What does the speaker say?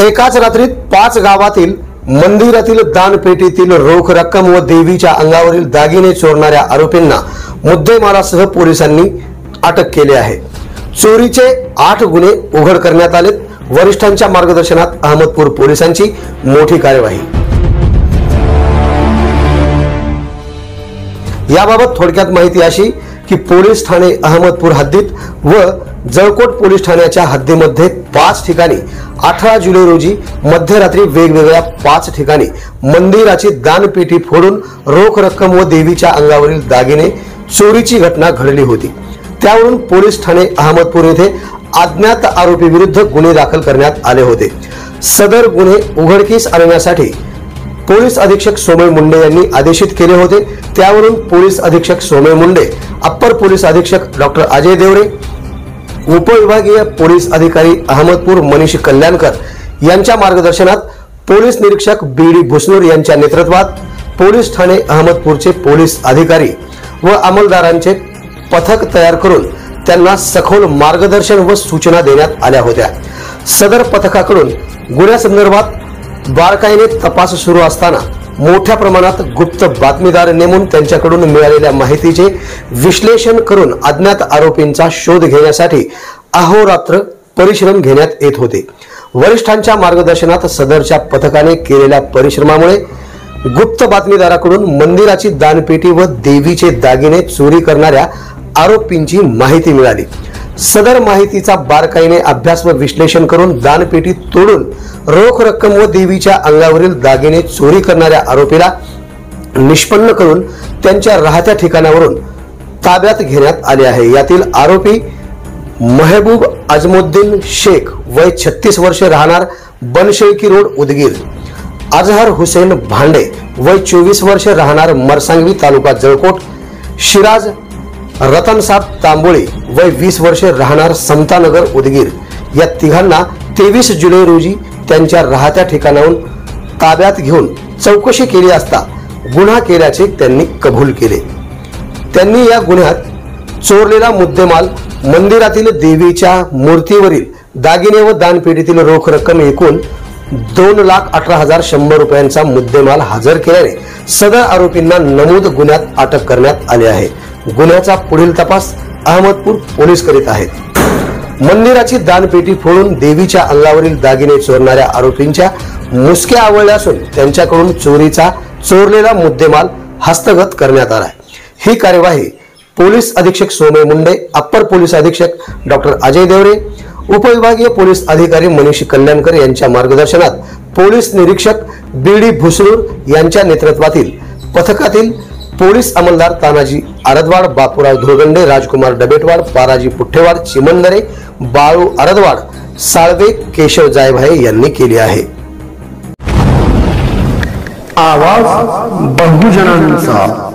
एकाच रात्रीत 5 गावातील मंदिरातील दानपेटीतील रोख रक्कम व देवीच्या अंगावरील दागिने चोरणाऱ्या आरोपींना मुद्देमालासह पोलिसांनी अटक केली आहे। चोरीचे 8 गुन्हे उघड करण्यात आले। वरिष्ठांच्या मार्गदर्शनात अहमदपूर पोलिसांची मोठी कार्यवाही। याबाबत थोडक्यात माहिती अशी की पोलीस ठाणे अहमदपूर हद्दीत व जळकोट पोलीस ठाण्याच्या हद्दीमध्ये 5 ठिकाणी 18 जुलै रोजी मध्यरात्री वेगवेगळ्या 5 ठिकाणी मंदिराची दानपेटी फोडून रोख रक्कम व देवीच्या अंगावरील दागिने चोरीची घटना घडली होती। त्यावरून पोलीस ठाणे अहमदपूर येथे अज्ञात आरोपी विरुद्ध गुन्हे दाखल करण्यात आले होते। सदर गुन्हे उघडकीस आणण्यासाठी पोलीस अधीक्षक सोमय मुंडे यांनी आदेशित केले होते। त्यावरून पोलीस अधीक्षक सोमय मुंडे, अप्पर पोलीस अधीक्षक डॉक्टर अजय देवरे, उपविभागीय पोलीस अधिकारी अहमदपूर मनीष कल्याणकर यांच्या मार्गदर्शनात पोलीस निरीक्षक बी.डी. भुसनूर यांच्या नेतृत्वात पोलीस ठाणे अहमदपूरचे पोलीस अधिकारी व अंमलदारांचे पथक तयार करून त्यांना सखोल मार्गदर्शन व सूचना देण्यात आल्या होत्या। सदर पथकाकडून गुन्ह्यासंदर्भात बारकाईने तपास सुरू असताना मोठ्या प्रमाणात गुप्त बातमीदार नेमून त्यांच्याकडून मिळालेल्या माहितीचे विश्लेषण करून अज्ञात आरोपींचा शोध घेण्यासाठी अहोरात्र परिश्रम घेण्यात येत होते। वरिष्ठांच्या मार्गदर्शनात सदरच्या पथकाने केलेल्या परिश्रमामुळे गुप्त बातमीदाराकडून मंदिराची दानपेटी व देवीचे दागिने चोरी करणाऱ्या आरोपींची माहिती मिळाली। सदर माहितीचा बारकाईने अभ्यास व विश्लेषण करून दानपेटी तोडून रोख रक्कम व देवीच्या अंगावरील दागिने चोरी करणाऱ्या आरोपीला निष्पन्न करून त्यांच्या राहत्या ठिकाणावरून ताब्यात घेण्यात आले आहे। यातील आरोपी महबूब अजमुद्दीन शेख वय 36 वर्षे राहणार बनशेळकी रोड उदगीर, अजहर हुसेन भांडे वय 24 वर्षे राहणार मरसांगवी तालुका जळकोट, शिराज रतनसाब तांबोळी वय 20 वर्षे राहणार समतानगर उदगीर या तिघांना 23 जुलै रोजी त्यांच्या राहत्या ठिकाणाहून ताब्यात घेऊन चौकशी केली असता गुन्हा केल्याचे त्यांनी कबूल केले। त्यांनी या गुन्ह्यात चोरलेला मुद्देमाल, मंदिरातील देवीच्या मूर्तीवरील दागिने व दानपेटीतील रोख रक्कम एकूण 2,18,100 रुपयांचा मुद्देमाल हजर केल्याने सदर आरोपींना नमूद गुन्ह्यात अटक करण्यात आली आहे। गुन्ह्याचा पुढील तपास अहमदपूर पोलीस करीत आहेत। मंदिराची दानपेटी फोडून देवीच्या अंगावरील दागिने चोरणाऱ्या आरोपींच्या मुसक्या आवळल्या असून त्यांच्याकडून चोरलेला मुद्देमाल हस्तगत करण्यात आला आहे। ही कार्यवाही पोलीस अधीक्षक सोमय मुंडे, अप्पर पोलीस अधीक्षक डॉक्टर अजय देवरे, उपविभागीय पोलीस अधिकारी मनीष कल्याणकर यांच्या मार्गदर्शनात पोलीस निरीक्षक बी.डी. भुसनूर यांच्या नेतृत्वातील पथकातील पोलीस अंमलदार तानाजी आरदवाड, बापूराव धुळगंडे, राजकुमार डबेटवाड, पाराजी पुठ्ठेवाड, चिमनदरे, बाळू आरदवाड, साळवे, केशव जायभाये यांनी केली आहे। आवाज बहुजनांचा।